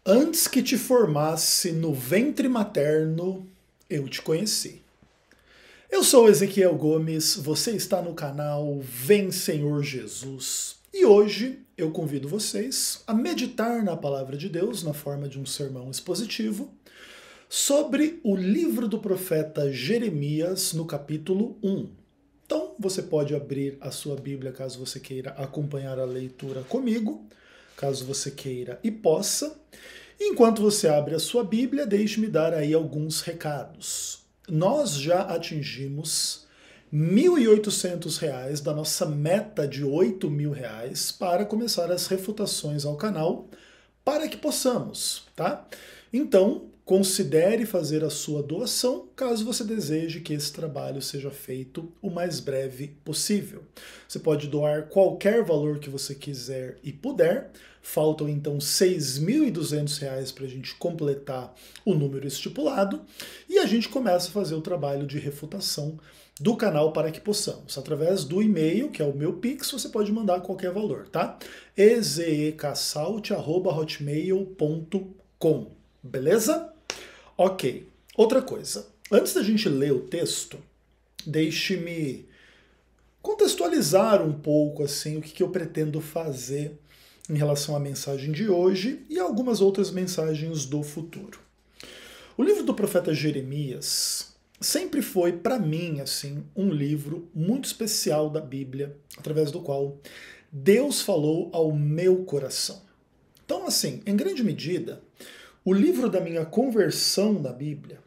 Antes que te formasse no ventre materno, eu te conheci. Eu sou Ezequiel Gomes, você está no canal Vem Senhor Jesus. E hoje eu convido vocês a meditar na palavra de Deus na forma de um sermão expositivo sobre o livro do profeta Jeremias no capítulo 1. Então você pode abrir a sua Bíblia caso você queira acompanhar a leitura comigo, caso você queira e possa. Enquanto você abre a sua Bíblia, deixe-me dar aí alguns recados. Nós já atingimos R$ 1.800 da nossa meta de R$ 8.000 para começar as refutações ao canal, para que possamos, tá? Então, considere fazer a sua doação caso você deseje que esse trabalho seja feito o mais breve possível. Você pode doar qualquer valor que você quiser e puder. Faltam então R$ 6.200 para a gente completar o número estipulado e a gente começa a fazer o trabalho de refutação do canal para que possamos. Através do e-mail, que é o meu Pix, você pode mandar qualquer valor, tá? ezecassault@hotmail.com, beleza? Ok. Outra coisa. Antes da gente ler o texto, deixe-me contextualizar um pouco assim o que eu pretendo fazer em relação à mensagem de hoje e algumas outras mensagens do futuro. O livro do profeta Jeremias sempre foi, para mim, assim, um livro muito especial da Bíblia, através do qual Deus falou ao meu coração. Então, assim, em grande medida, o livro da minha conversão na Bíblia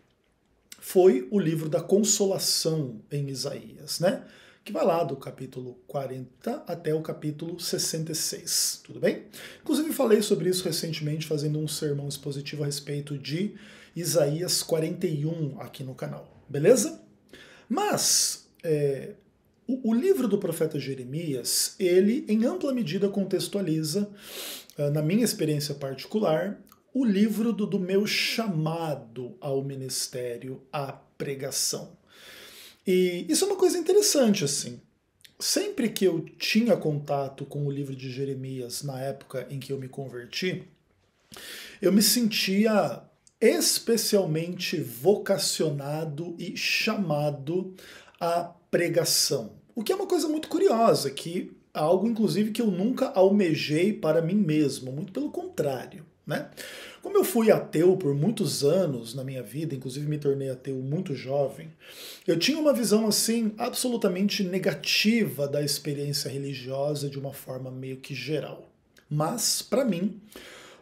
foi o livro da consolação em Isaías, né? Que vai lá do capítulo 40 até o capítulo 66, tudo bem? Inclusive falei sobre isso recentemente, fazendo um sermão expositivo a respeito de Isaías 41 aqui no canal, beleza? Mas o livro do profeta Jeremias, ele em ampla medida contextualiza, na minha experiência particular, o livro do meu chamado ao ministério, à pregação. E isso é uma coisa interessante, assim. Sempre que eu tinha contato com o livro de Jeremias na época em que eu me converti, eu me sentia especialmente vocacionado e chamado à pregação. O que é uma coisa muito curiosa, que é algo inclusive que eu nunca almejei para mim mesmo, muito pelo contrário, né? Como eu fui ateu por muitos anos na minha vida, inclusive me tornei ateu muito jovem, eu tinha uma visão assim absolutamente negativa da experiência religiosa de uma forma meio que geral. Mas, para mim,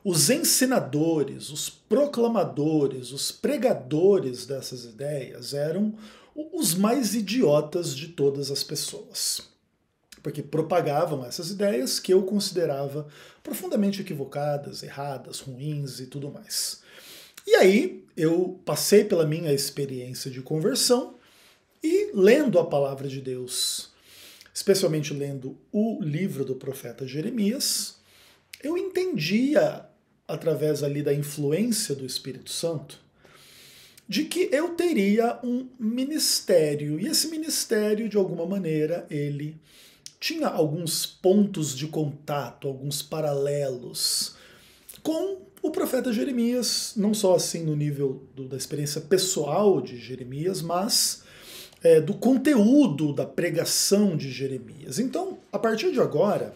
os ensinadores, os proclamadores, os pregadores dessas ideias eram os mais idiotas de todas as pessoas, porque propagavam essas ideias que eu considerava profundamente equivocadas, erradas, ruins e tudo mais. E aí eu passei pela minha experiência de conversão e lendo a palavra de Deus, especialmente lendo o livro do profeta Jeremias, eu entendia, através ali da influência do Espírito Santo, de que eu teria um ministério, e esse ministério, de alguma maneira, ele tinha alguns pontos de contato, alguns paralelos com o profeta Jeremias, não só assim no nível da experiência pessoal de Jeremias, mas do conteúdo da pregação de Jeremias. Então, a partir de agora,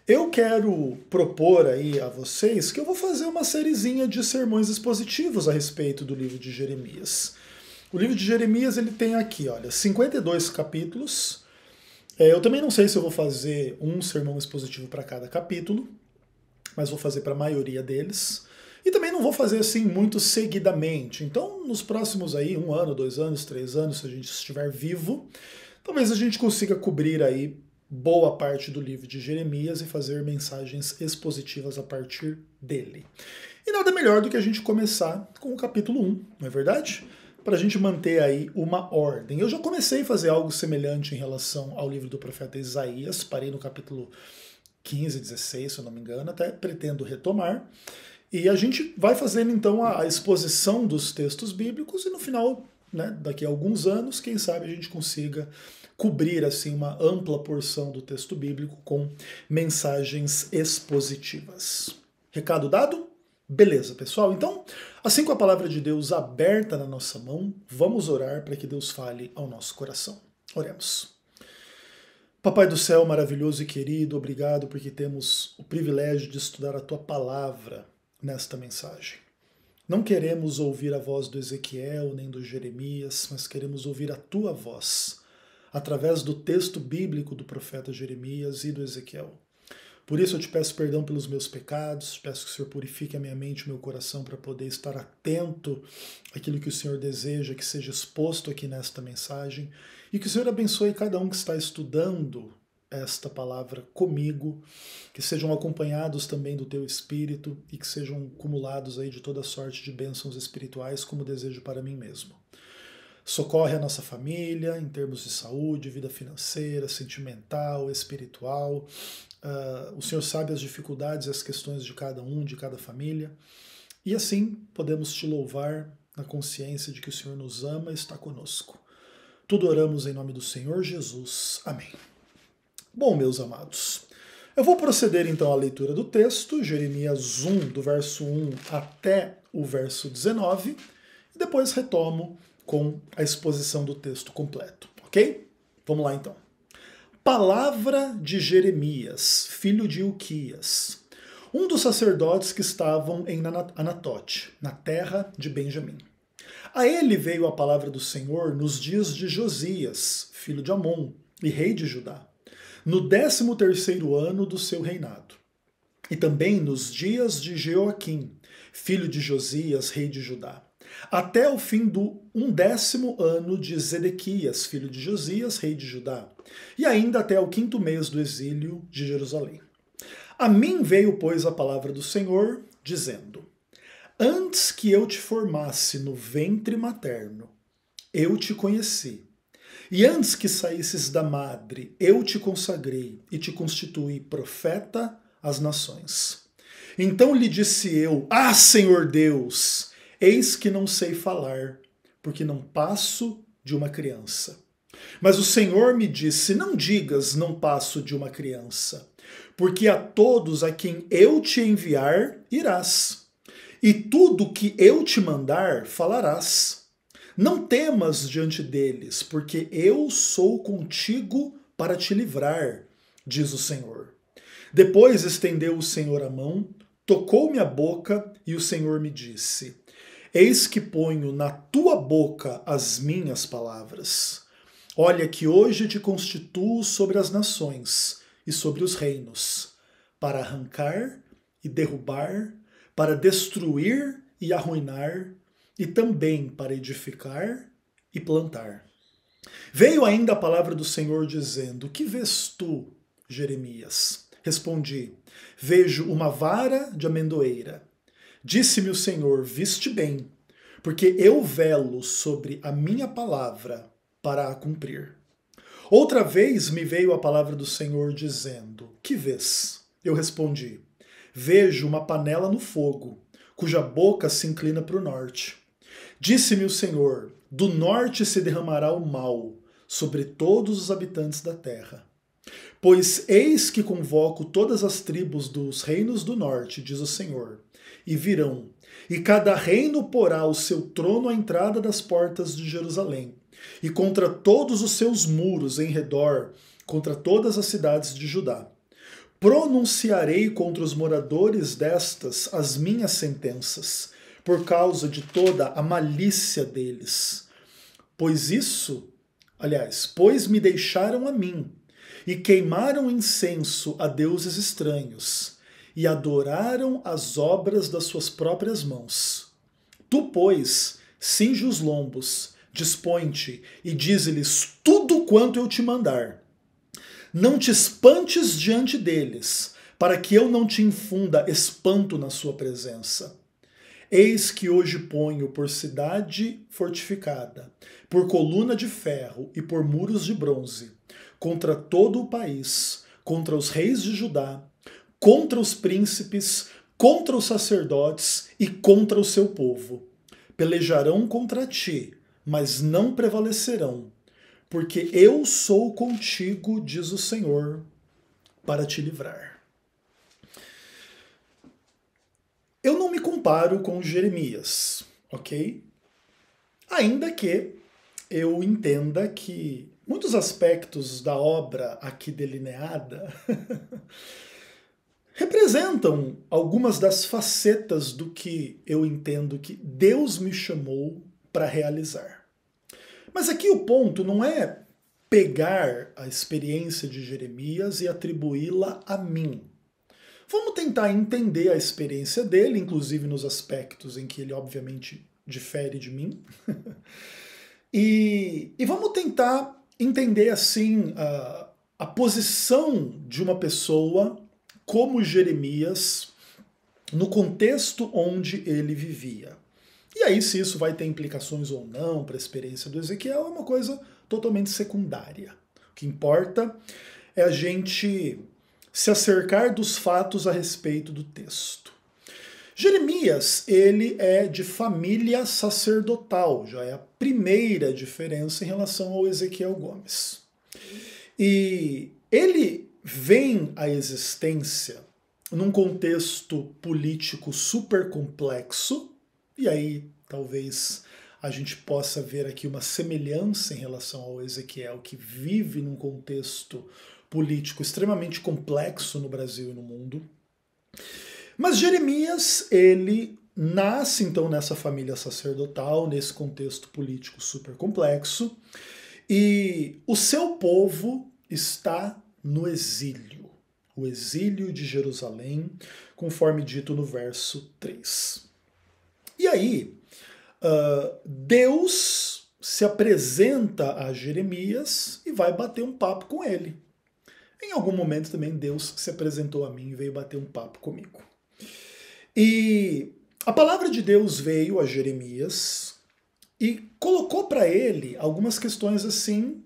eu quero propor aí a vocês que eu vou fazer uma sériezinha de sermões expositivos a respeito do livro de Jeremias. O livro de Jeremias ele tem aqui, olha, 52 capítulos. Eu também não sei se eu vou fazer um sermão expositivo para cada capítulo, mas vou fazer para a maioria deles. E também não vou fazer assim muito seguidamente. Então, nos próximos aí, 1 ano, 2 anos, 3 anos, se a gente estiver vivo, talvez a gente consiga cobrir aí boa parte do livro de Jeremias e fazer mensagens expositivas a partir dele. E nada melhor do que a gente começar com o capítulo 1, não é verdade? Para a gente manter aí uma ordem. Eu já comecei a fazer algo semelhante em relação ao livro do profeta Isaías, parei no capítulo 15, 16, se eu não me engano, até pretendo retomar. E a gente vai fazendo então a exposição dos textos bíblicos e no final, né, daqui a alguns anos, quem sabe a gente consiga cobrir assim uma ampla porção do texto bíblico com mensagens expositivas. Recado dado? Beleza, pessoal? Então, assim com a palavra de Deus aberta na nossa mão, vamos orar para que Deus fale ao nosso coração. Oremos. Papai do céu, maravilhoso e querido, obrigado porque temos o privilégio de estudar a tua palavra nesta mensagem. Não queremos ouvir a voz do Ezequiel nem do Jeremias, mas queremos ouvir a tua voz, através do texto bíblico do profeta Jeremias e do Ezequiel. Por isso eu te peço perdão pelos meus pecados, peço que o Senhor purifique a minha mente e o meu coração para poder estar atento àquilo que o Senhor deseja que seja exposto aqui nesta mensagem e que o Senhor abençoe cada um que está estudando esta palavra comigo, que sejam acompanhados também do teu Espírito e que sejam acumulados aí de toda sorte de bênçãos espirituais como desejo para mim mesmo. Socorre a nossa família em termos de saúde, vida financeira, sentimental, espiritual. O Senhor sabe as dificuldades e as questões de cada um, de cada família. E assim podemos te louvar na consciência de que o Senhor nos ama e está conosco. Tudo oramos em nome do Senhor Jesus. Amém. Bom, meus amados, eu vou proceder então à leitura do texto, Jeremias 1, do verso 1 até o verso 19, e depois retomo com a exposição do texto completo, ok? Vamos lá então. Palavra de Jeremias, filho de Ilquias, um dos sacerdotes que estavam em Anatote, na terra de Benjamim. A ele veio a palavra do Senhor nos dias de Josias, filho de Amon, e rei de Judá, no 13º ano do seu reinado, e também nos dias de Jeoaquim, filho de Josias, rei de Judá, até o fim do 11º ano de Zedequias, filho de Josias, rei de Judá, e ainda até o 5º mês do exílio de Jerusalém. A mim veio, pois, a palavra do Senhor, dizendo: Antes que eu te formasse no ventre materno, eu te conheci. E antes que saísses da madre, eu te consagrei e te constituí profeta às nações. Então lhe disse eu: Ah, Senhor Deus! Eis que não sei falar, porque não passo de uma criança. Mas o Senhor me disse: Não digas, não passo de uma criança, porque a todos a quem eu te enviar, irás. E tudo que eu te mandar, falarás. Não temas diante deles, porque eu sou contigo para te livrar, diz o Senhor. Depois estendeu o Senhor a mão, tocou-me a boca, e o Senhor me disse: Eis que ponho na tua boca as minhas palavras. Olha que hoje te constituo sobre as nações e sobre os reinos, para arrancar e derrubar, para destruir e arruinar, e também para edificar e plantar. Veio ainda a palavra do Senhor dizendo: Que vês tu, Jeremias? Respondi: Vejo uma vara de amendoeira. Disse-me o Senhor: Viste bem, porque eu velo sobre a minha palavra para a cumprir. Outra vez me veio a palavra do Senhor dizendo: Que vês? Eu respondi: Vejo uma panela no fogo, cuja boca se inclina para o norte. Disse-me o Senhor: Do norte se derramará o mal sobre todos os habitantes da terra. Pois eis que convoco todas as tribos dos reinos do norte, diz o Senhor, e virão, e cada reino porá o seu trono à entrada das portas de Jerusalém, e contra todos os seus muros em redor, contra todas as cidades de Judá. Pronunciarei contra os moradores destas as minhas sentenças, por causa de toda a malícia deles. Pois me deixaram a mim, e queimaram incenso a deuses estranhos, e adoraram as obras das suas próprias mãos. Tu, pois, cinge os lombos, dispõe-te, e dize-lhes tudo quanto eu te mandar. Não te espantes diante deles, para que eu não te infunda espanto na sua presença. Eis que hoje ponho por cidade fortificada, por coluna de ferro e por muros de bronze, contra todo o país, contra os reis de Judá, contra os príncipes, contra os sacerdotes e contra o seu povo. Pelejarão contra ti, mas não prevalecerão, porque eu sou contigo, diz o Senhor, para te livrar. Eu não me comparo com Jeremias, ok? Ainda que eu entenda que muitos aspectos da obra aqui delineada representam algumas das facetas do que eu entendo que Deus me chamou para realizar. Mas aqui o ponto não é pegar a experiência de Jeremias e atribuí-la a mim. Vamos tentar entender a experiência dele, inclusive nos aspectos em que ele obviamente difere de mim. E vamos tentar entender assim a posição de uma pessoa como Jeremias no contexto onde ele vivia. E aí, se isso vai ter implicações ou não para a experiência do Ezequiel, é uma coisa totalmente secundária. O que importa é a gente se acercar dos fatos a respeito do texto. Jeremias, ele é de família sacerdotal, já é a primeira diferença em relação ao Ezequiel Gomes. E ele vem à existência num contexto político super complexo, e aí talvez a gente possa ver aqui uma semelhança em relação ao Ezequiel, que vive num contexto político extremamente complexo no Brasil e no mundo. Mas Jeremias, ele nasce então nessa família sacerdotal, nesse contexto político super complexo, e o seu povo está no exílio, o exílio de Jerusalém, conforme dito no verso 3. E aí, Deus se apresenta a Jeremias e vai bater um papo com ele. Em algum momento também Deus se apresentou a mim e veio bater um papo comigo. E a palavra de Deus veio a Jeremias e colocou para ele algumas questões assim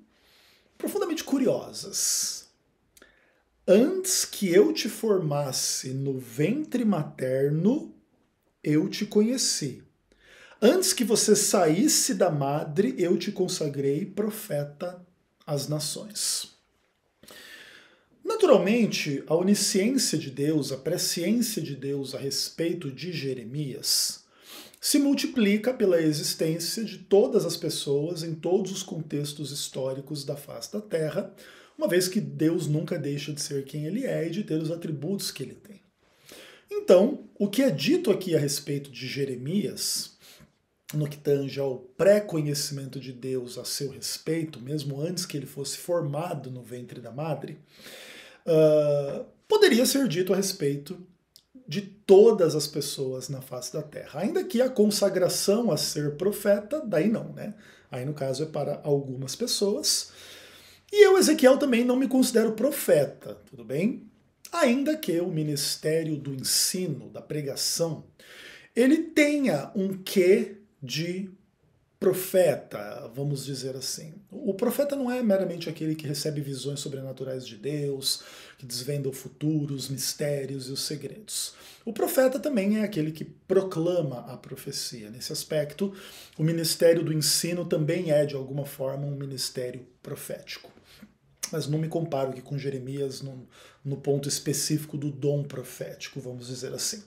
profundamente curiosas. Antes que eu te formasse no ventre materno, eu te conheci. Antes que você saísse da madre, eu te consagrei profeta às nações. Naturalmente, a onisciência de Deus, a presciência de Deus a respeito de Jeremias se multiplica pela existência de todas as pessoas em todos os contextos históricos da face da Terra, uma vez que Deus nunca deixa de ser quem ele é e de ter os atributos que ele tem. Então, o que é dito aqui a respeito de Jeremias, no que tange ao pré-conhecimento de Deus a seu respeito, mesmo antes que ele fosse formado no ventre da madre, poderia ser dito a respeito de todas as pessoas na face da Terra. Ainda que a consagração a ser profeta, daí não, né? Aí no caso é para algumas pessoas. E eu, Ezequiel, também não me considero profeta, tudo bem? Ainda que o ministério do ensino, da pregação, ele tenha um quê de profeta, vamos dizer assim. O profeta não é meramente aquele que recebe visões sobrenaturais de Deus, que desvenda o futuro, os mistérios e os segredos. O profeta também é aquele que proclama a profecia. Nesse aspecto, o ministério do ensino também é, de alguma forma, um ministério profético. Mas não me comparo aqui com Jeremias no ponto específico do dom profético, vamos dizer assim.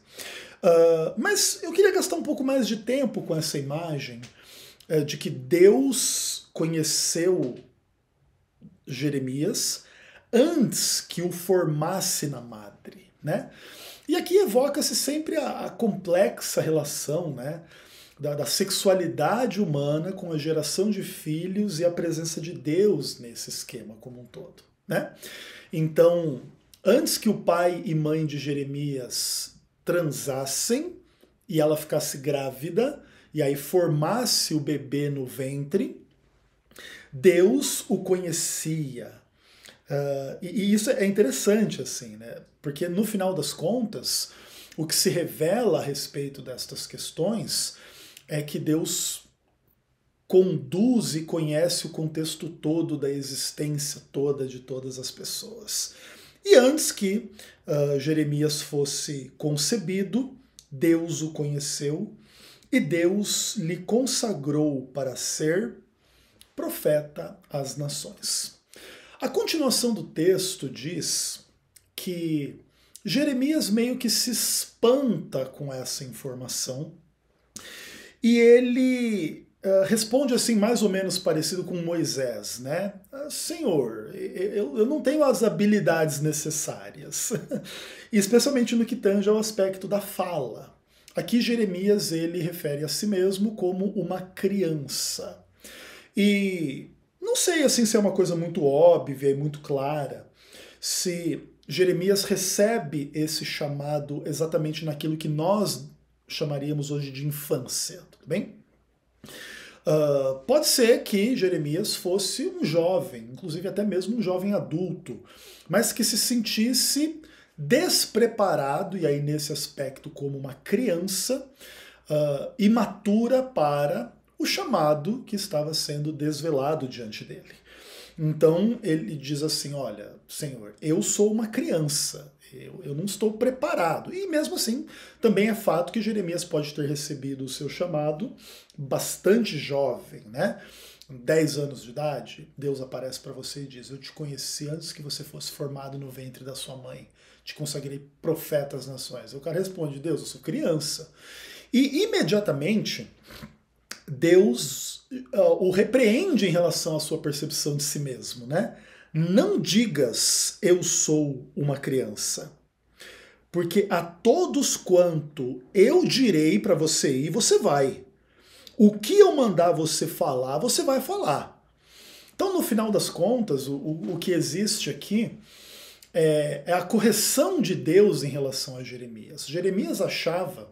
Mas eu queria gastar um pouco mais de tempo com essa imagem de que Deus conheceu Jeremias antes que o formasse na madre, né? E aqui evoca-se sempre a complexa relação, né, da sexualidade humana com a geração de filhos e a presença de Deus nesse esquema como um todo, né? Então, antes que o pai e mãe de Jeremias transassem e ela ficasse grávida, e aí formasse o bebê no ventre, Deus o conhecia. E isso é interessante, assim, né? Porque no final das contas, o que se revela a respeito destas questões é que Deus conduz e conhece o contexto todo da existência toda de todas as pessoas. E antes que Jeremias fosse concebido, Deus o conheceu e Deus lhe consagrou para ser profeta às nações. A continuação do texto diz que Jeremias meio que se espanta com essa informação e ele responde assim, mais ou menos parecido com Moisés, né? Senhor, eu não tenho as habilidades necessárias, especialmente no que tange ao aspecto da fala. Aqui Jeremias ele refere a si mesmo como uma criança. E não sei assim se é uma coisa muito óbvia e muito clara, se Jeremias recebe esse chamado exatamente naquilo que nós chamaríamos hoje de infância, tudo bem? Pode ser que Jeremias fosse um jovem, inclusive até mesmo um jovem adulto, mas que se sentisse despreparado, e aí nesse aspecto como uma criança, imatura para o chamado que estava sendo desvelado diante dele. Então ele diz assim, olha, Senhor, eu sou uma criança, eu não estou preparado. E mesmo assim, também é fato que Jeremias pode ter recebido o seu chamado bastante jovem, né? 10 anos de idade, Deus aparece para você e diz, eu te conheci antes que você fosse formado no ventre da sua mãe, te consagrei profeta às nações. O cara responde, Deus, eu sou criança. E imediatamente, Deus o repreende em relação à sua percepção de si mesmo, né? Não digas, eu sou uma criança, porque a todos quanto eu direi para você ir, você vai. O que eu mandar você falar, você vai falar. Então, no final das contas, o que existe aqui é a correção de Deus em relação a Jeremias. Jeremias achava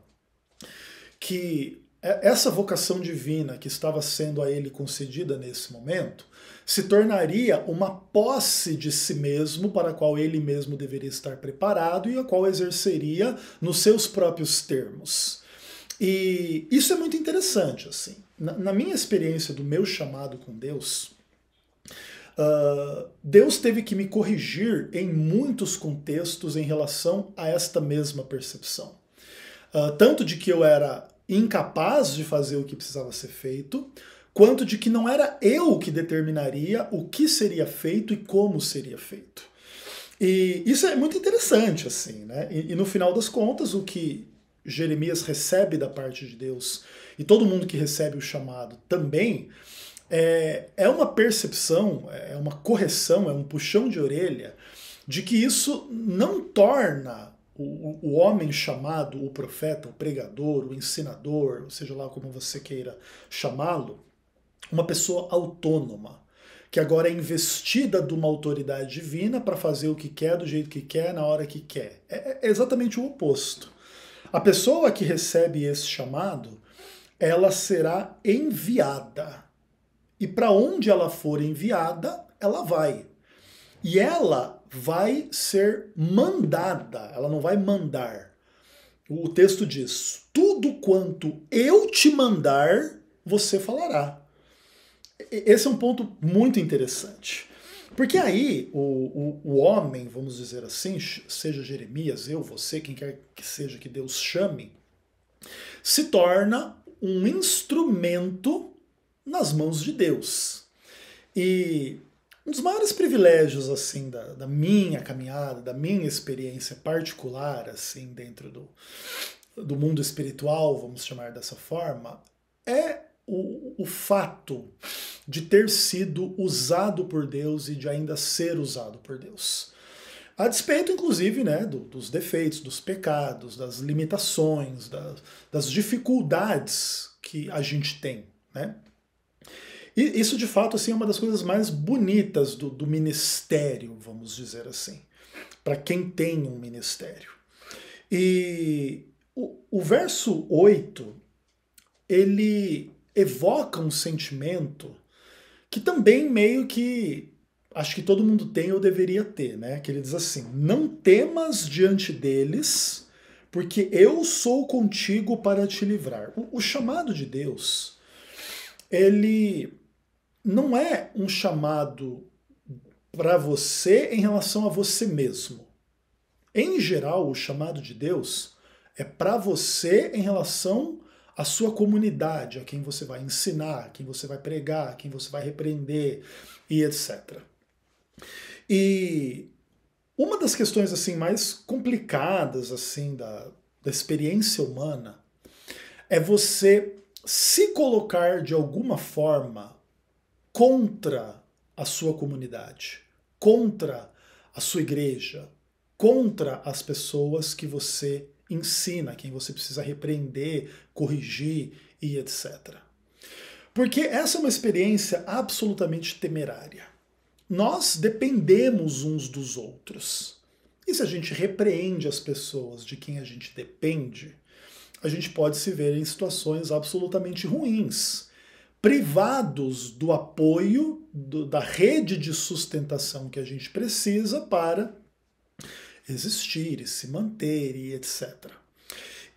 que essa vocação divina que estava sendo a ele concedida nesse momento se tornaria uma posse de si mesmo para a qual ele mesmo deveria estar preparado e a qual exerceria nos seus próprios termos. E isso é muito interessante, assim. Na minha experiência do meu chamado com Deus, Deus teve que me corrigir em muitos contextos em relação a esta mesma percepção. Tanto de que eu era incapaz de fazer o que precisava ser feito, quanto de que não era eu que determinaria o que seria feito e como seria feito. E isso é muito interessante, assim, né? E no final das contas, o que Jeremias recebe da parte de Deus, e todo mundo que recebe o chamado também, é uma percepção, é uma correção, é um puxão de orelha, de que isso não torna o homem chamado, o profeta, o pregador, o ensinador, seja lá como você queira chamá-lo, uma pessoa autônoma, que agora é investida de uma autoridade divina para fazer o que quer, do jeito que quer, na hora que quer. É exatamente o oposto. A pessoa que recebe esse chamado, ela será enviada. E para onde ela for enviada, ela vai. E ela vai ser mandada, ela não vai mandar. O texto diz, tudo quanto eu te mandar, você falará. Esse é um ponto muito interessante. Porque aí o homem, vamos dizer assim, seja Jeremias, eu, você, quem quer que seja que Deus chame, se torna um instrumento nas mãos de Deus. E um dos maiores privilégios assim da minha caminhada, da minha experiência particular assim dentro do mundo espiritual, vamos chamar dessa forma, é o fato de ter sido usado por Deus e de ainda ser usado por Deus. A despeito, inclusive, né, dos defeitos, dos pecados, das limitações, das dificuldades que a gente tem, né? E isso, de fato, assim, é uma das coisas mais bonitas do ministério, vamos dizer assim, para quem tem um ministério. E o verso 8, ele evoca um sentimento que também meio que acho que todo mundo tem ou deveria ter, né? Que ele diz assim, não temas diante deles, porque eu sou contigo para te livrar. O chamado de Deus, ele não é um chamado para você em relação a você mesmo. Em geral, o chamado de Deus é para você em relação à sua comunidade, a quem você vai ensinar, a quem você vai pregar, a quem você vai repreender e etc. E Uma das questões assim mais complicadas assim da experiência humana é você se colocar de alguma forma contra a sua comunidade, contra a sua igreja, contra as pessoas que você ensina, quem você precisa repreender, corrigir e etc. Porque essa é uma experiência absolutamente temerária. Nós dependemos uns dos outros. E se a gente repreende as pessoas de quem a gente depende, a gente pode se ver em situações absolutamente ruins, privados do apoio da rede de sustentação que a gente precisa para existir e se manter e etc.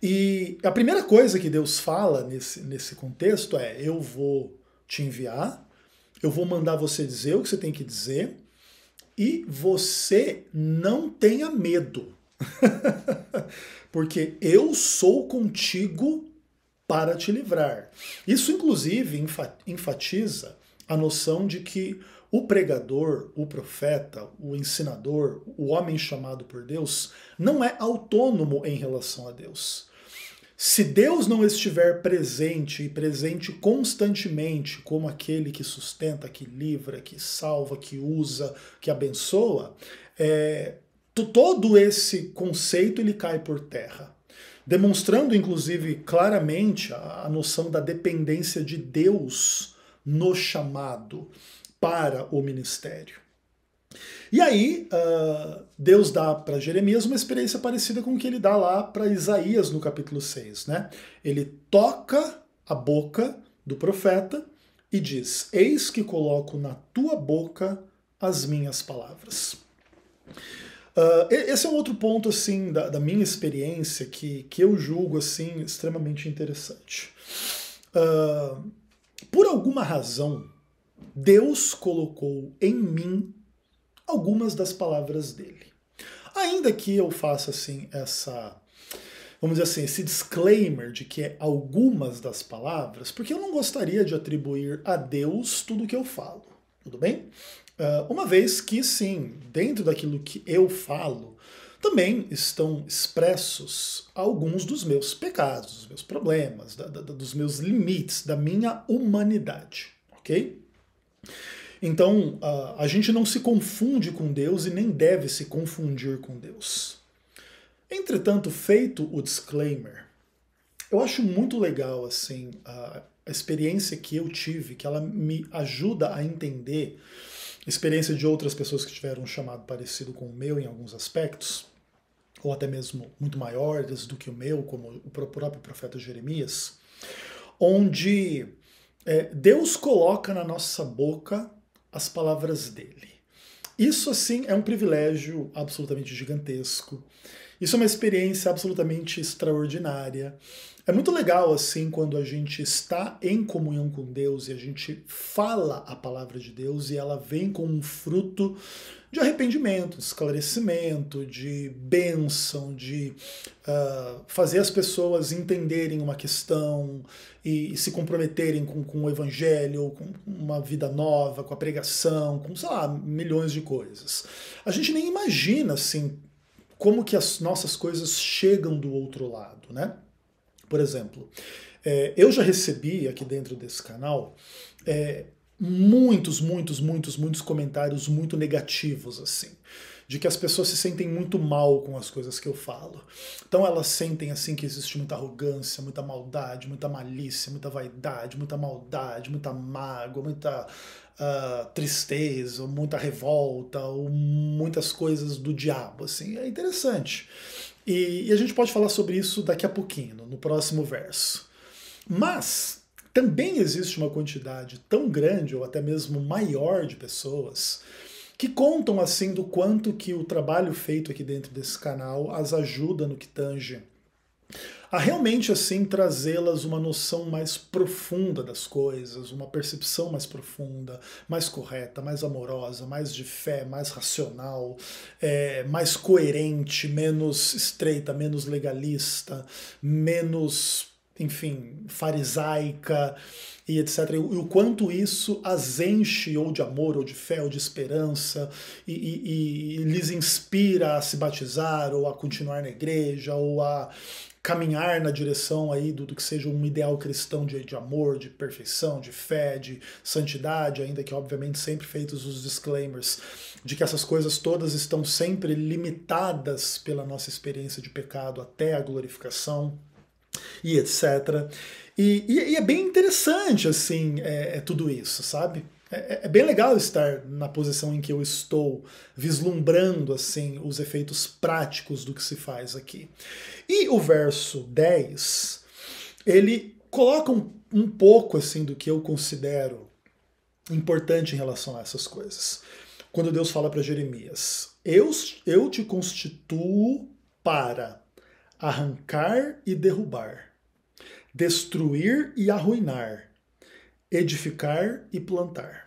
E a primeira coisa que Deus fala nesse contexto é: eu vou te enviar, eu vou mandar você dizer o que você tem que dizer, e você não tenha medo, porque eu sou contigo para te livrar. Isso, inclusive, enfatiza a noção de que o pregador, o profeta, o ensinador, o homem chamado por Deus, não é autônomo em relação a Deus. Se Deus não estiver presente, e presente constantemente, como aquele que sustenta, que livra, que salva, que usa, que abençoa, todo esse conceito ele cai por terra. Demonstrando, inclusive, claramente a noção da dependência de Deus no chamado para o ministério. E aí, Deus dá para Jeremias uma experiência parecida com o que ele dá lá para Isaías no capítulo 6. Né? Ele toca a boca do profeta e diz: eis que coloco na tua boca as minhas palavras. Esse é um outro ponto assim da minha experiência que eu julgo assim extremamente interessante. Por alguma razão, Deus colocou em mim algumas das palavras dele. Ainda que eu faça assim vamos dizer assim, esse disclaimer de que é algumas das palavras, porque eu não gostaria de atribuir a Deus tudo o que eu falo, tudo bem? Uma vez que sim, dentro daquilo que eu falo, também estão expressos alguns dos meus pecados, dos meus problemas, dos meus limites, da minha humanidade, ok? Então, a gente não se confunde com Deus e nem deve se confundir com Deus. Entretanto, feito o disclaimer, eu acho muito legal assim a experiência que eu tive, que ela me ajuda a entender a experiência de outras pessoas que tiveram um chamado parecido com o meu em alguns aspectos, ou até mesmo muito maiores do que o meu, como o próprio profeta Jeremias, onde Deus coloca na nossa boca as palavras dele. Isso, assim, é um privilégio absolutamente gigantesco. Isso é uma experiência absolutamente extraordinária. É muito legal, assim, quando a gente está em comunhão com Deus e a gente fala a palavra de Deus e ela vem com um fruto de arrependimento, de esclarecimento, de bênção, de fazer as pessoas entenderem uma questão e se comprometerem com o evangelho, com uma vida nova, com a pregação, com, sei lá, milhões de coisas. A gente nem imagina, assim, como que as nossas coisas chegam do outro lado, né? Por exemplo, eu já recebi aqui dentro desse canal muitos comentários muito negativos, assim, de que as pessoas se sentem muito mal com as coisas que eu falo. Então elas sentem assim que existe muita arrogância, muita maldade, muita malícia, muita vaidade, muita maldade, muita mágoa, muita tristeza, muita revolta, ou muitas coisas do diabo, assim. É interessante. E a gente pode falar sobre isso daqui a pouquinho, no próximo verso. Mas também existe uma quantidade tão grande, ou até mesmo maior, de pessoas que contam assim do quanto que o trabalho feito aqui dentro desse canal as ajuda no que tange a realmente assim trazê-las uma noção mais profunda das coisas, uma percepção mais profunda, mais correta, mais amorosa, mais de fé, mais racional, mais coerente, menos estreita, menos legalista, menos enfim, farisaica e etc. E o quanto isso as enche ou de amor, ou de fé, ou de esperança, e lhes inspira a se batizar, ou a continuar na igreja, ou a caminhar na direção aí do que seja um ideal cristão de amor, de perfeição, de fé, de santidade, ainda que obviamente sempre feitos os disclaimers de que essas coisas todas estão sempre limitadas pela nossa experiência de pecado até a glorificação e etc. E é bem interessante, assim, tudo isso, sabe? É bem legal estar na posição em que eu estou, vislumbrando, assim, os efeitos práticos do que se faz aqui. E o verso 10, ele coloca um pouco, assim, do que eu considero importante em relação a essas coisas. Quando Deus fala para Jeremias, eu te constituo para arrancar e derrubar, destruir e arruinar, edificar e plantar.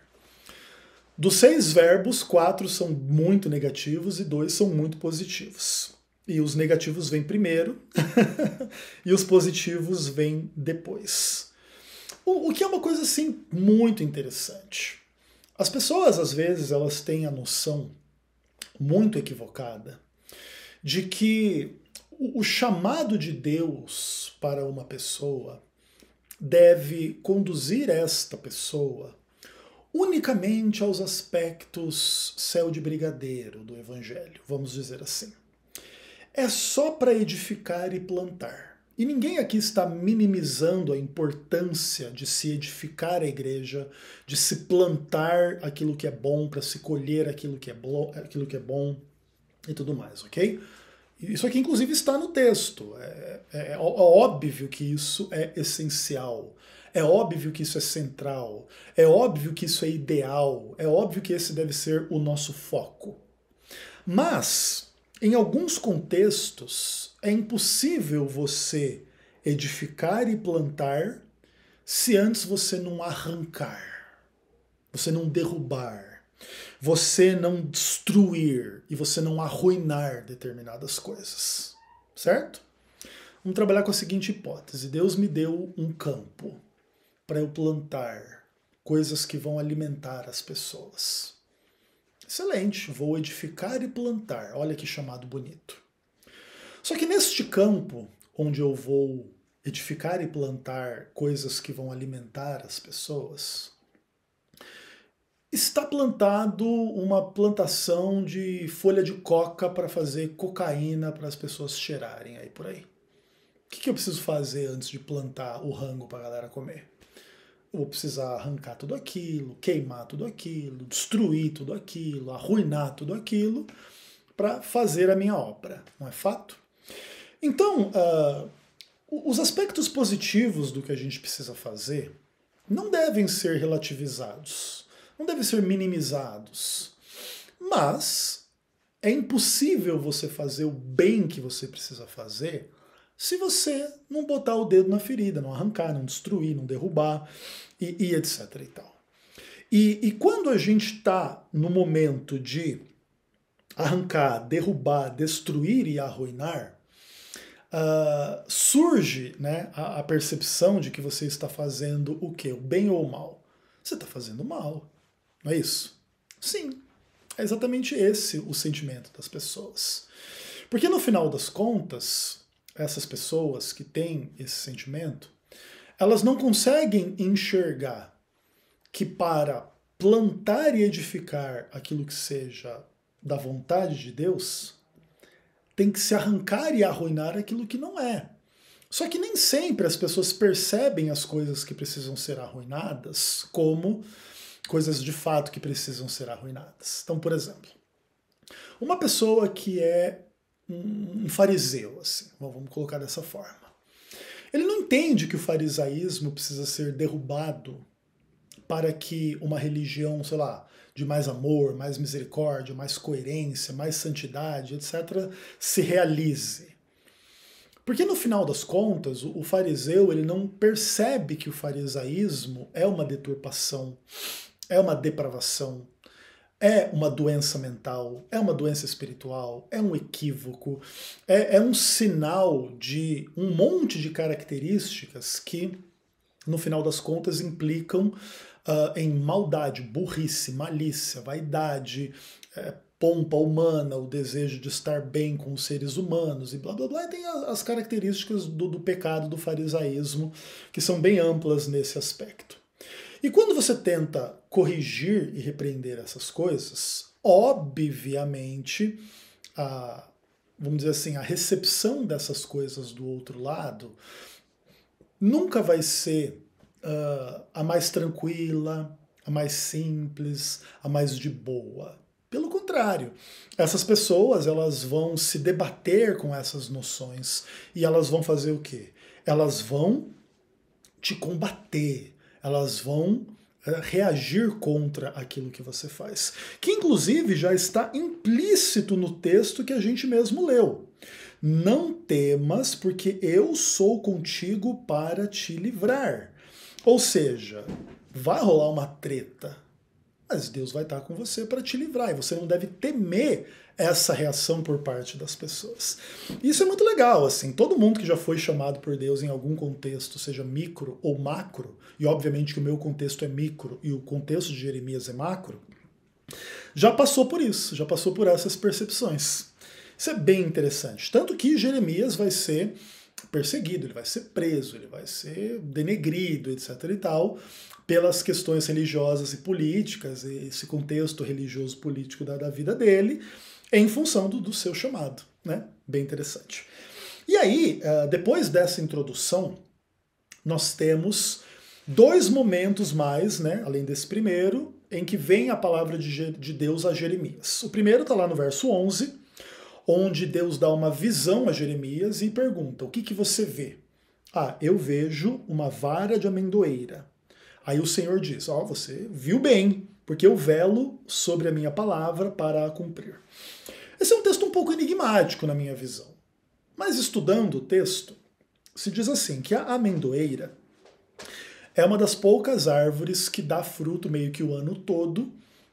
Dos 6 verbos, 4 são muito negativos e 2 são muito positivos. E os negativos vêm primeiro e os positivos vêm depois. O que é uma coisa assim muito interessante. As pessoas, às vezes, elas têm a noção muito equivocada de que o chamado de Deus para uma pessoa deve conduzir esta pessoa unicamente aos aspectos céu de brigadeiro do Evangelho, vamos dizer assim. É só para edificar e plantar. E ninguém aqui está minimizando a importância de se edificar a igreja, de se plantar aquilo que é bom, para se colher aquilo que é bom e tudo mais, ok? Isso aqui, inclusive, está no texto. É óbvio que isso é essencial. É óbvio que isso é central. É óbvio que isso é ideal. É óbvio que esse deve ser o nosso foco. Mas, em alguns contextos, é impossível você edificar e plantar se antes você não arrancar, você não derrubar, você não destruir e você não arruinar determinadas coisas, certo? Vamos trabalhar com a seguinte hipótese. Deus me deu um campo para eu plantar coisas que vão alimentar as pessoas. Excelente, vou edificar e plantar. Olha que chamado bonito. Só que neste campo, onde eu vou edificar e plantar coisas que vão alimentar as pessoas, está plantado uma plantação de folha de coca para fazer cocaína para as pessoas cheirarem aí por aí. O que eu preciso fazer antes de plantar o rango para a galera comer? Eu vou precisar arrancar tudo aquilo, queimar tudo aquilo, destruir tudo aquilo, arruinar tudo aquilo para fazer a minha obra, não é fato? Então, os aspectos positivos do que a gente precisa fazer não devem ser relativizados, não devem ser minimizados, mas é impossível você fazer o bem que você precisa fazer se você não botar o dedo na ferida, não arrancar, não destruir, não derrubar e etc. e tal. E quando a gente está no momento de arrancar, derrubar, destruir e arruinar, surge, né, a percepção de que você está fazendo o quê? O bem ou o mal? Você está fazendo mal, não é isso? Sim, é exatamente esse o sentimento das pessoas. Porque no final das contas, essas pessoas que têm esse sentimento, elas não conseguem enxergar que para plantar e edificar aquilo que seja da vontade de Deus, tem que se arrancar e arruinar aquilo que não é. Só que nem sempre as pessoas percebem as coisas que precisam ser arruinadas como coisas de fato que precisam ser arruinadas. Então, por exemplo, uma pessoa que é um fariseu, assim, vamos colocar dessa forma. Ele não entende que o farisaísmo precisa ser derrubado para que uma religião, sei lá, de mais amor, mais misericórdia, mais coerência, mais santidade, etc., se realize. Porque no final das contas, o fariseu ele não percebe que o farisaísmo é uma deturpação, é uma depravação, é uma doença mental, é uma doença espiritual, é um equívoco, é um sinal de um monte de características que, no final das contas, implicam em maldade, burrice, malícia, vaidade, pompa humana, o desejo de estar bem com os seres humanos e blá blá blá. E tem as características do pecado, do farisaísmo, que são bem amplas nesse aspecto. E quando você tenta corrigir e repreender essas coisas, obviamente, vamos dizer assim, a recepção dessas coisas do outro lado nunca vai ser a mais tranquila, a mais simples, a mais de boa. Pelo contrário, essas pessoas elas vão se debater com essas noções e elas vão fazer o quê? Elas vão te combater, elas vão reagir contra aquilo que você faz. Que inclusive já está implícito no texto que a gente mesmo leu. Não temas, porque eu sou contigo para te livrar. Ou seja, vai rolar uma treta, mas Deus vai estar com você para te livrar, e você não deve temer essa reação por parte das pessoas. Isso é muito legal, assim, todo mundo que já foi chamado por Deus em algum contexto, seja micro ou macro, e obviamente que o meu contexto é micro e o contexto de Jeremias é macro, já passou por isso, já passou por essas percepções. Isso é bem interessante, tanto que Jeremias vai ser perseguido, ele vai ser preso, ele vai ser denegrido, etc. e tal, pelas questões religiosas e políticas, esse contexto religioso político da vida dele, em função do seu chamado, né? Bem interessante. E aí, depois dessa introdução, nós temos dois momentos mais, né, além desse primeiro, em que vem a palavra de Deus a Jeremias. O primeiro está lá no verso 11, onde Deus dá uma visão a Jeremias e pergunta: o que você vê? Ah, eu vejo uma vara de amendoeira. Aí o Senhor diz: ó, você viu bem, porque eu velo sobre a minha palavra para a cumprir. Esse é um texto um pouco enigmático na minha visão. Mas estudando o texto, se diz assim, que a amendoeira é uma das poucas árvores que dá fruto meio que o ano todo,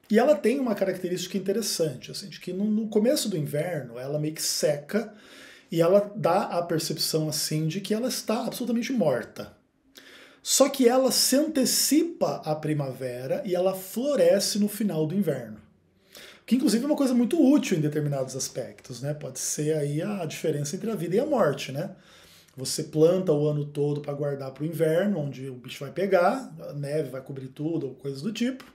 e ela tem uma característica interessante, assim, de que no começo do inverno ela meio que seca e ela dá a percepção assim de que ela está absolutamente morta. Só que ela se antecipa à primavera e ela floresce no final do inverno. Que inclusive é uma coisa muito útil em determinados aspectos, né? Pode ser aí a diferença entre a vida e a morte, né? Você planta o ano todo para guardar para o inverno, onde o bicho vai pegar, a neve vai cobrir tudo, ou coisas do tipo.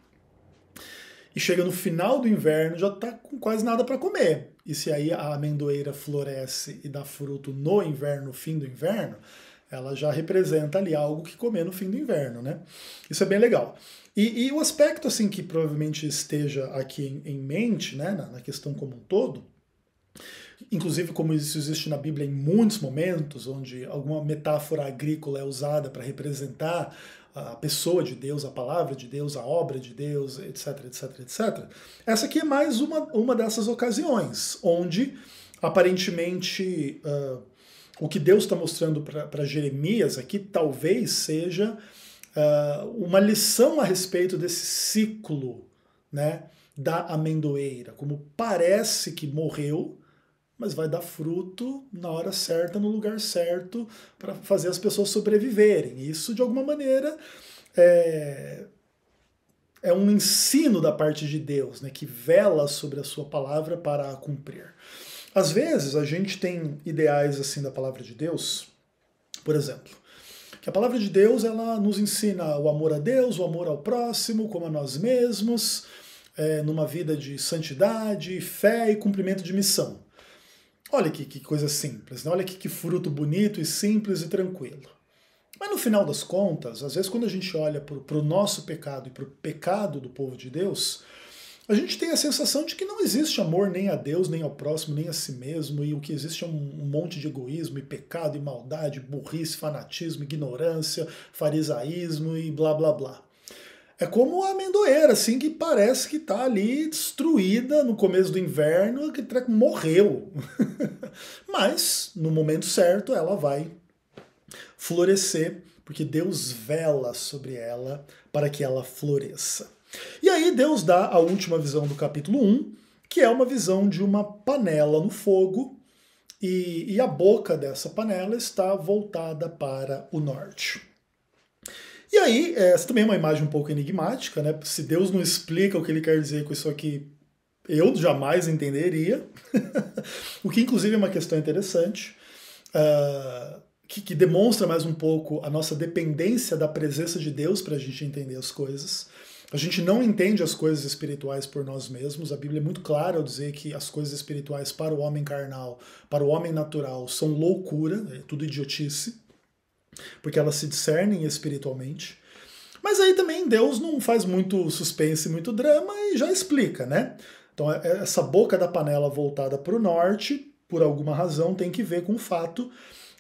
E chega no final do inverno, já está com quase nada para comer. E se aí a amendoeira floresce e dá fruto no inverno, no fim do inverno, ela já representa ali algo que comer no fim do inverno, né? Isso é bem legal. E o aspecto assim que provavelmente esteja aqui em mente, né, na questão como um todo, inclusive como isso existe na Bíblia em muitos momentos, onde alguma metáfora agrícola é usada para representar a pessoa de Deus, a palavra de Deus, a obra de Deus, etc, etc, etc. Essa aqui é mais uma dessas ocasiões, onde aparentemente o que Deus está mostrando para Jeremias aqui talvez seja uma lição a respeito desse ciclo, né, da amendoeira, como parece que morreu, mas vai dar fruto na hora certa, no lugar certo, para fazer as pessoas sobreviverem. Isso, de alguma maneira, é um ensino da parte de Deus, né, que vela sobre a sua palavra para a cumprir. Às vezes, a gente tem ideais assim da palavra de Deus, por exemplo, que a palavra de Deus ela nos ensina o amor a Deus, o amor ao próximo, como a nós mesmos, numa vida de santidade, fé e cumprimento de missão. Olha que coisa simples, né? Olha que fruto bonito e simples e tranquilo. Mas no final das contas, às vezes quando a gente olha para o nosso pecado e para o pecado do povo de Deus, a gente tem a sensação de que não existe amor nem a Deus, nem ao próximo, nem a si mesmo, e o que existe é um monte de egoísmo e pecado e maldade, burrice, fanatismo, ignorância, farisaísmo e blá blá blá. É como a amendoeira, assim, que parece que está ali destruída no começo do inverno, que morreu. Mas, no momento certo, ela vai florescer, porque Deus vela sobre ela para que ela floresça. E aí Deus dá a última visão do capítulo 1, que é uma visão de uma panela no fogo, e a boca dessa panela está voltada para o norte. E aí, essa também é uma imagem um pouco enigmática, né? Se Deus não explica o que ele quer dizer com isso aqui, eu jamais entenderia. O que inclusive é uma questão interessante, que demonstra mais um pouco a nossa dependência da presença de Deus para a gente entender as coisas. A gente não entende as coisas espirituais por nós mesmos. A Bíblia é muito clara ao dizer que as coisas espirituais para o homem carnal, para o homem natural, são loucura, é tudo idiotice, porque elas se discernem espiritualmente. Mas aí também Deus não faz muito suspense, muito drama e já explica, né? Então essa boca da panela voltada para o norte, por alguma razão, tem que ver com o fato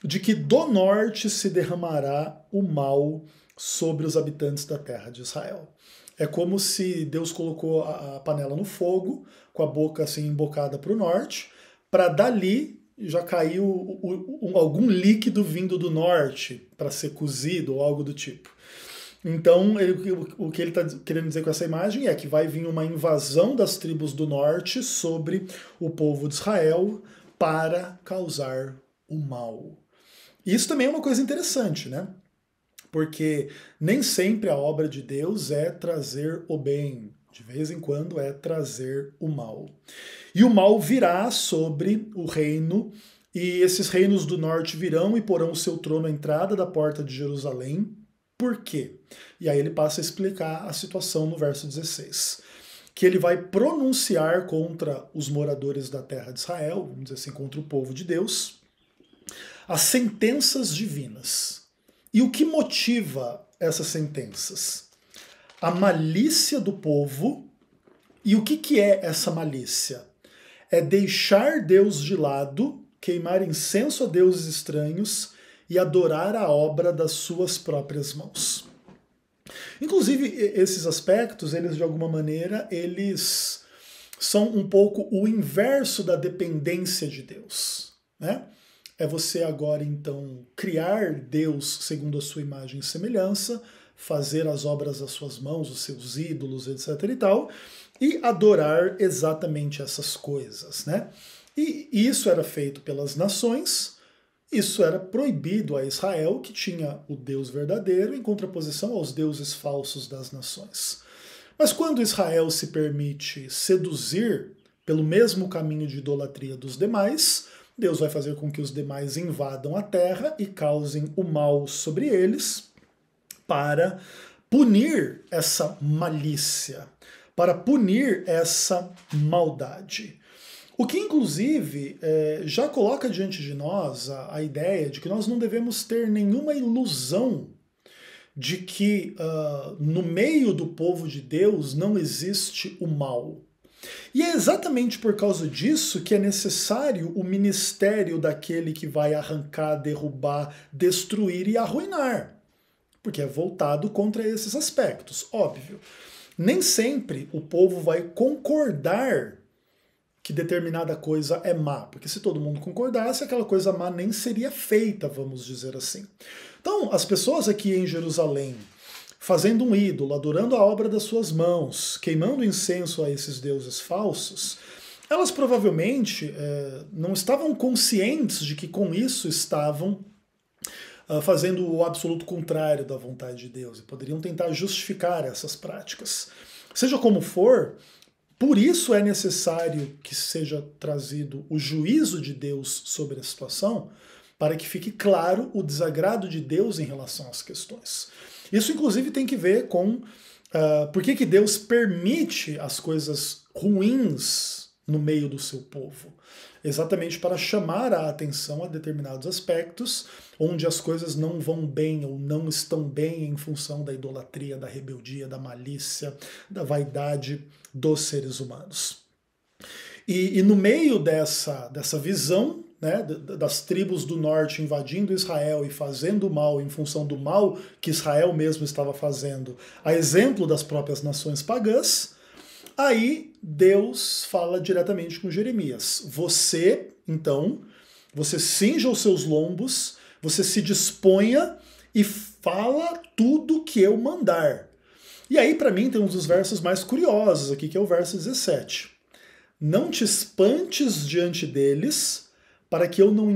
de que do norte se derramará o mal sobre os habitantes da terra de Israel. É como se Deus colocou a panela no fogo, com a boca assim embocada para o norte, para dali já caiu algum líquido vindo do norte para ser cozido ou algo do tipo. Então, o que ele está querendo dizer com essa imagem é que vai vir uma invasão das tribos do norte sobre o povo de Israel para causar o mal. Isso também é uma coisa interessante, né? Porque nem sempre a obra de Deus é trazer o bem, de vez em quando é trazer o mal. E o mal virá sobre o reino, e esses reinos do norte virão e porão o seu trono à entrada da porta de Jerusalém. Por quê? E aí ele passa a explicar a situação no verso 16. Que ele vai pronunciar contra os moradores da terra de Israel, vamos dizer assim, contra o povo de Deus, as sentenças divinas. E o que motiva essas sentenças? A malícia do povo. E o que é essa malícia? É deixar Deus de lado, queimar incenso a deuses estranhos e adorar a obra das suas próprias mãos. Inclusive, esses aspectos, eles de alguma maneira, eles são um pouco o inverso da dependência de Deus, né? É você agora, então, criar Deus segundo a sua imagem e semelhança, fazer as obras das suas mãos, os seus ídolos, etc. e tal, e adorar exatamente essas coisas, né? E isso era feito pelas nações, isso era proibido a Israel, que tinha o Deus verdadeiro, em contraposição aos deuses falsos das nações. Mas quando Israel se permite seduzir pelo mesmo caminho de idolatria dos demais, Deus vai fazer com que os demais invadam a terra e causem o mal sobre eles para punir essa malícia, para punir essa maldade. O que, inclusive, já coloca diante de nós a ideia de que nós não devemos ter nenhuma ilusão de que no meio do povo de Deus não existe o mal. E é exatamente por causa disso que é necessário o ministério daquele que vai arrancar, derrubar, destruir e arruinar. Porque é voltado contra esses aspectos, óbvio. Nem sempre o povo vai concordar que determinada coisa é má, porque se todo mundo concordasse, aquela coisa má nem seria feita, vamos dizer assim. Então, as pessoas aqui em Jerusalém, fazendo um ídolo, adorando a obra das suas mãos, queimando incenso a esses deuses falsos, elas provavelmente não estavam conscientes de que com isso estavam fazendo o absoluto contrário da vontade de Deus, e poderiam tentar justificar essas práticas. Seja como for, por isso é necessário que seja trazido o juízo de Deus sobre a situação, para que fique claro o desagrado de Deus em relação às questões. Isso, inclusive, tem que ver com por que Deus permite as coisas ruins no meio do seu povo. Exatamente para chamar a atenção a determinados aspectos onde as coisas não vão bem ou não estão bem em função da idolatria, da rebeldia, da malícia, da vaidade dos seres humanos. E no meio dessa visão, né, das tribos do norte invadindo Israel e fazendo mal em função do mal que Israel mesmo estava fazendo, a exemplo das próprias nações pagãs, aí Deus fala diretamente com Jeremias. Você, então, você cinja os seus lombos, você se disponha e fala tudo que eu mandar. E aí, para mim, tem um dos versos mais curiosos aqui, que é o verso 17. Não te espantes diante deles, para que eu não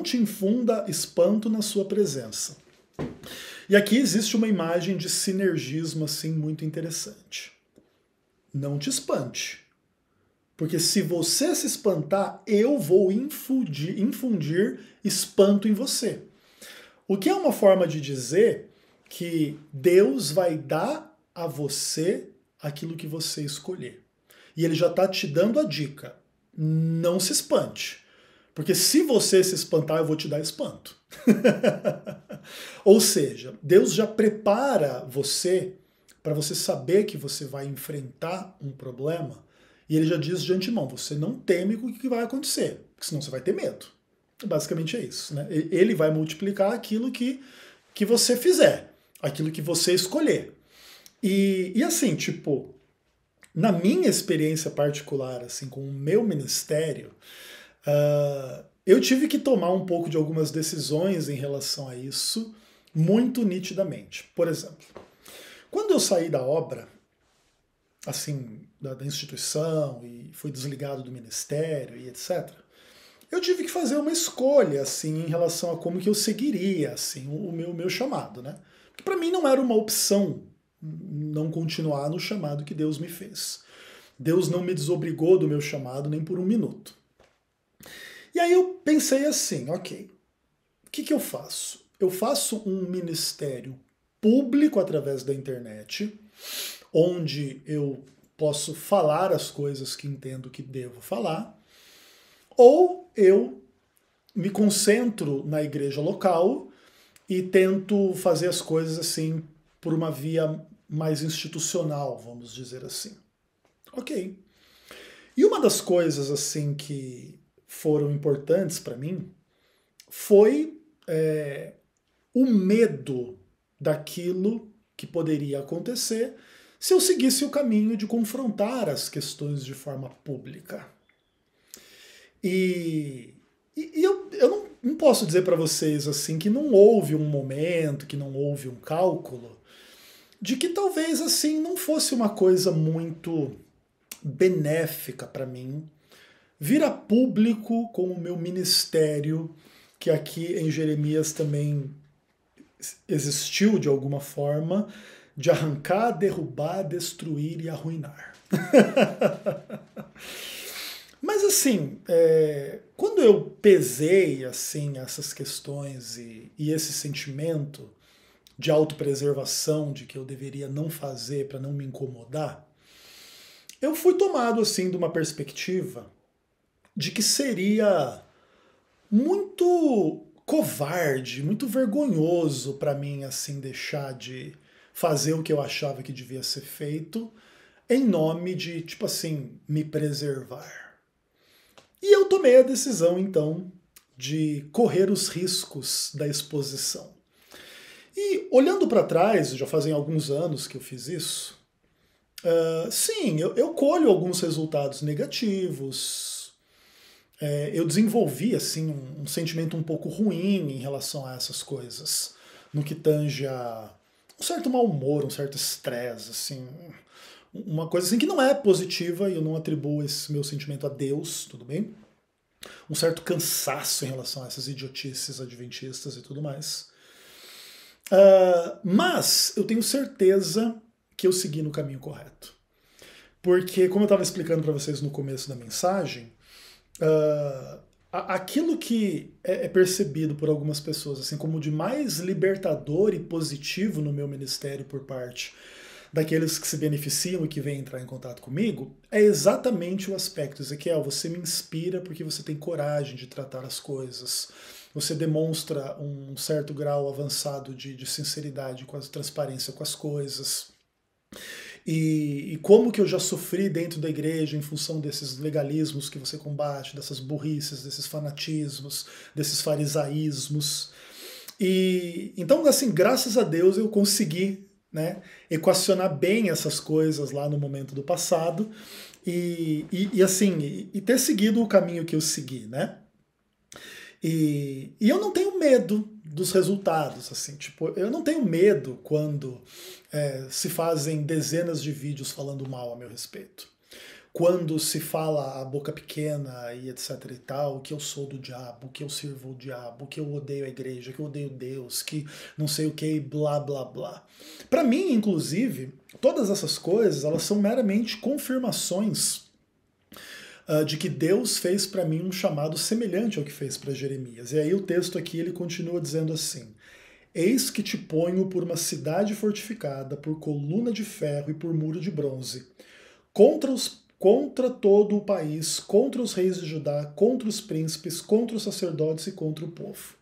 te infunda espanto na sua presença. E aqui existe uma imagem de sinergismo assim muito interessante. Não te espante. Porque se você se espantar, eu vou infundir espanto em você. O que é uma forma de dizer que Deus vai dar a você aquilo que você escolher. E ele já está te dando a dica. Não se espante. Porque se você se espantar, eu vou te dar espanto. Ou seja, Deus já prepara você para você saber que você vai enfrentar um problema e ele já diz de antemão, você não teme o que vai acontecer, porque senão você vai ter medo. Basicamente é isso, né? Ele vai multiplicar aquilo que você fizer, aquilo que você escolher. E assim, tipo, na minha experiência particular, assim, com o meu ministério, eu tive que tomar um pouco de algumas decisões em relação a isso, muito nitidamente. Por exemplo, quando eu saí da obra, assim, da instituição, e fui desligado do ministério e etc., eu tive que fazer uma escolha, assim, em relação a como que eu seguiria, assim, o meu chamado, né? Porque para mim não era uma opção não continuar no chamado que Deus me fez. Deus não me desobrigou do meu chamado nem por um minuto. E aí eu pensei assim, ok, o que eu faço? Eu faço um ministério público através da internet, onde eu posso falar as coisas que entendo que devo falar, ou eu me concentro na igreja local e tento fazer as coisas assim por uma via mais institucional, vamos dizer assim. Ok. E uma das coisas assim que foram importantes para mim foi o medo daquilo que poderia acontecer se eu seguisse o caminho de confrontar as questões de forma pública. E eu não posso dizer para vocês assim que não houve um momento, que não houve um cálculo, de que talvez assim não fosse uma coisa muito benéfica para mim vir a público com o meu ministério, que aqui em Jeremias também existiu de alguma forma, de arrancar, derrubar, destruir e arruinar. Mas assim, quando eu pesei assim essas questões e esse sentimento de autopreservação, de que eu deveria não fazer para não me incomodar, eu fui tomado assim de uma perspectiva de que seria muito covarde, muito vergonhoso para mim assim deixar de fazer o que eu achava que devia ser feito em nome de, tipo assim, me preservar. E eu tomei a decisão, então, de correr os riscos da exposição. E olhando para trás, já fazem alguns anos que eu fiz isso, sim, eu colho alguns resultados negativos. Eu desenvolvi assim um sentimento um pouco ruim em relação a essas coisas, no que tange a um certo mau humor, um certo estresse, assim, uma coisa assim que não é positiva e eu não atribuo esse meu sentimento a Deus, tudo bem? Um certo cansaço em relação a essas idiotices adventistas e tudo mais. Mas eu tenho certeza que eu segui no caminho correto. Porque, como eu estava explicando para vocês no começo da mensagem, aquilo que é percebido por algumas pessoas assim como de mais libertador e positivo no meu ministério por parte daqueles que se beneficiam e que vêm entrar em contato comigo, é exatamente o aspecto, Ezequiel, você me inspira porque você tem coragem de tratar as coisas, você demonstra um certo grau avançado de sinceridade, com a transparência com as coisas. E como que eu já sofri dentro da igreja em função desses legalismos que você combate, dessas burrices, desses fanatismos, desses farisaísmos. E então, assim, graças a Deus eu consegui, né, equacionar bem essas coisas lá no momento do passado e ter seguido o caminho que eu segui, né? E eu não tenho medo dos resultados, assim, tipo, eu não tenho medo quando se fazem dezenas de vídeos falando mal a meu respeito. Quando se fala a boca pequena e etc e tal, que eu sou do diabo, que eu sirvo o diabo, que eu odeio a igreja, que eu odeio Deus, que não sei o que, blá blá blá. Para mim, inclusive, todas essas coisas, elas são meramente confirmações de que Deus fez para mim um chamado semelhante ao que fez para Jeremias. E aí o texto aqui ele continua dizendo assim: eis que te ponho por uma cidade fortificada, por coluna de ferro e por muro de bronze, contra todo o país, contra os reis de Judá, contra os príncipes, contra os sacerdotes e contra o povo.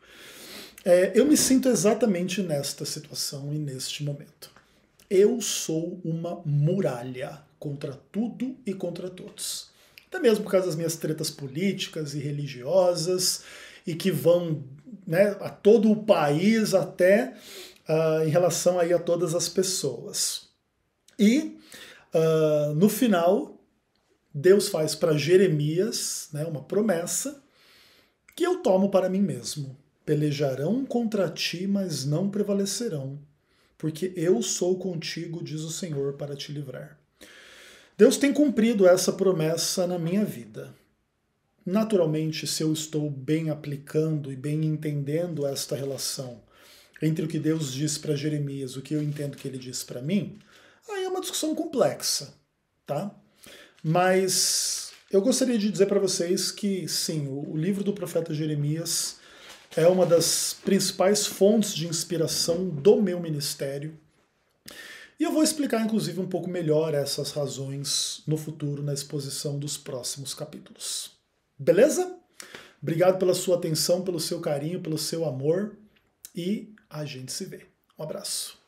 Eu me sinto exatamente nesta situação e neste momento. Eu sou uma muralha contra tudo e contra todos. Até mesmo por causa das minhas tretas políticas e religiosas, e que vão, né, a todo o país até em relação aí a todas as pessoas. E no final, Deus faz para Jeremias, né, uma promessa que eu tomo para mim mesmo. Pelejarão contra ti, mas não prevalecerão, porque eu sou contigo, diz o Senhor, para te livrar. Deus tem cumprido essa promessa na minha vida. Naturalmente, se eu estou bem aplicando e bem entendendo esta relação entre o que Deus diz para Jeremias e o que eu entendo que ele diz para mim, aí é uma discussão complexa, tá? Mas eu gostaria de dizer para vocês que, sim, o livro do profeta Jeremias é uma das principais fontes de inspiração do meu ministério. E eu vou explicar, inclusive, um pouco melhor essas razões no futuro, na exposição dos próximos capítulos. Beleza? Obrigado pela sua atenção, pelo seu carinho, pelo seu amor e a gente se vê. Um abraço.